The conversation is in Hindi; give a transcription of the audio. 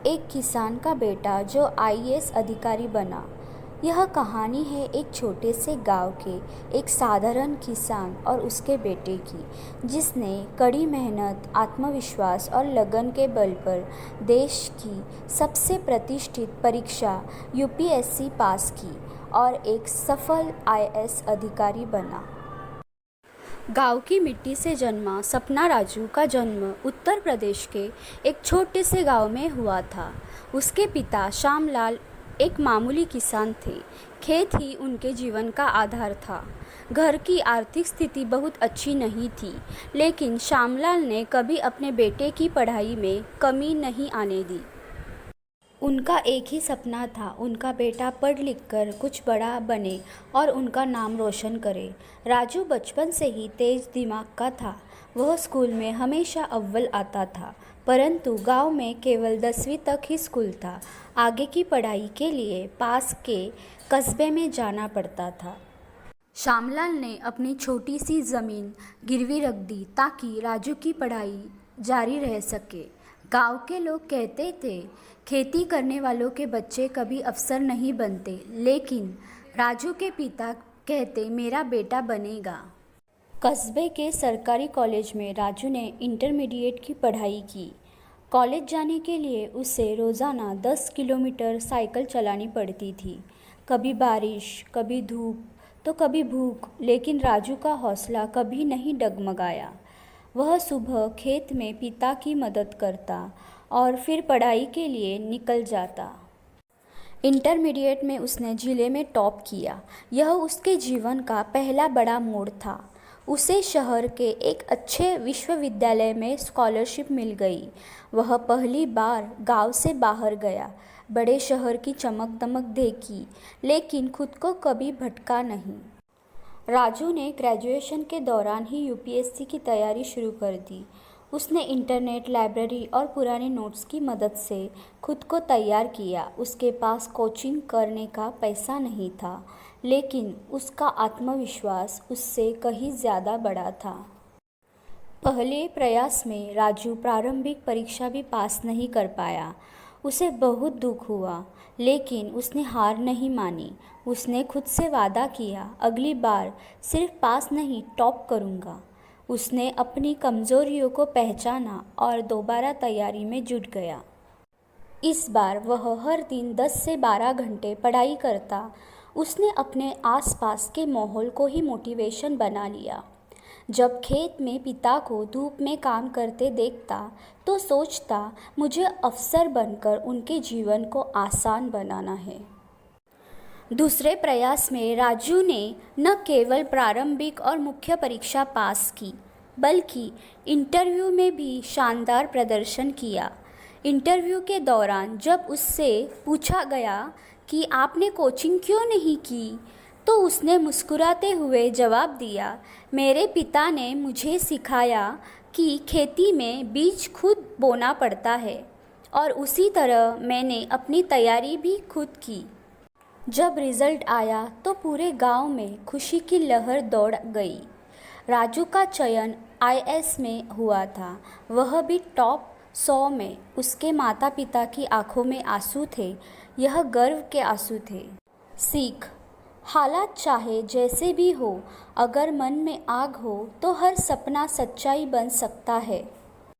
एक किसान का बेटा जो आईएएस अधिकारी बना। यह कहानी है एक छोटे से गांव के एक साधारण किसान और उसके बेटे की, जिसने कड़ी मेहनत, आत्मविश्वास और लगन के बल पर देश की सबसे प्रतिष्ठित परीक्षा यूपीएससी पास की और एक सफल आईएएस अधिकारी बना। गांव की मिट्टी से जन्मा सपना राजू का जन्म उत्तर प्रदेश के एक छोटे से गांव में हुआ था। उसके पिता श्यामलाल एक मामूली किसान थे। खेत ही उनके जीवन का आधार था। घर की आर्थिक स्थिति बहुत अच्छी नहीं थी, लेकिन श्यामलाल ने कभी अपने बेटे की पढ़ाई में कमी नहीं आने दी। उनका एक ही सपना था, उनका बेटा पढ़ लिख कर कुछ बड़ा बने और उनका नाम रोशन करे। राजू बचपन से ही तेज दिमाग का था। वह स्कूल में हमेशा अव्वल आता था, परंतु गांव में केवल 10वीं तक ही स्कूल था। आगे की पढ़ाई के लिए पास के कस्बे में जाना पड़ता था। श्यामलाल ने अपनी छोटी सी ज़मीन गिरवी रख दी ताकि राजू की पढ़ाई जारी रह सके। गांव के लोग कहते थे, खेती करने वालों के बच्चे कभी अफसर नहीं बनते, लेकिन राजू के पिता कहते, मेरा बेटा बनेगा। कस्बे के सरकारी कॉलेज में राजू ने इंटरमीडिएट की पढ़ाई की। कॉलेज जाने के लिए उसे रोज़ाना 10 किलोमीटर साइकिल चलानी पड़ती थी। कभी बारिश, कभी धूप तो कभी भूख, लेकिन राजू का हौसला कभी नहीं डगमगाया। वह सुबह खेत में पिता की मदद करता और फिर पढ़ाई के लिए निकल जाता। इंटरमीडिएट में उसने जिले में टॉप किया। यह उसके जीवन का पहला बड़ा मोड़ था। उसे शहर के एक अच्छे विश्वविद्यालय में स्कॉलरशिप मिल गई। वह पहली बार गांव से बाहर गया, बड़े शहर की चमक दमक देखी, लेकिन खुद को कभी भटका नहीं। राजू ने ग्रेजुएशन के दौरान ही यूपीएससी की तैयारी शुरू कर दी। उसने इंटरनेट, लाइब्रेरी और पुराने नोट्स की मदद से खुद को तैयार किया। उसके पास कोचिंग करने का पैसा नहीं था, लेकिन उसका आत्मविश्वास उससे कहीं ज़्यादा बड़ा था। पहले प्रयास में राजू प्रारंभिक परीक्षा भी पास नहीं कर पाया। उसे बहुत दुख हुआ, लेकिन उसने हार नहीं मानी। उसने खुद से वादा किया, अगली बार सिर्फ पास नहीं, टॉप करूँगा। उसने अपनी कमज़ोरियों को पहचाना और दोबारा तैयारी में जुट गया। इस बार वह हर दिन 10 से 12 घंटे पढ़ाई करता। उसने अपने आसपास के माहौल को ही मोटिवेशन बना लिया। जब खेत में पिता को धूप में काम करते देखता तो सोचता, मुझे अफसर बनकर उनके जीवन को आसान बनाना है। दूसरे प्रयास में राजू ने न केवल प्रारंभिक और मुख्य परीक्षा पास की, बल्कि इंटरव्यू में भी शानदार प्रदर्शन किया। इंटरव्यू के दौरान जब उससे पूछा गया कि आपने कोचिंग क्यों नहीं की, तो उसने मुस्कुराते हुए जवाब दिया, मेरे पिता ने मुझे सिखाया कि खेती में बीज खुद बोना पड़ता है और उसी तरह मैंने अपनी तैयारी भी खुद की। जब रिज़ल्ट आया तो पूरे गांव में खुशी की लहर दौड़ गई। राजू का चयन आईएएस में हुआ था, वह भी टॉप 100 में। उसके माता पिता की आंखों में आंसू थे, यह गर्व के आंसू थे। सीख, हालात चाहे जैसे भी हो, अगर मन में आग हो तो हर सपना सच्चाई बन सकता है।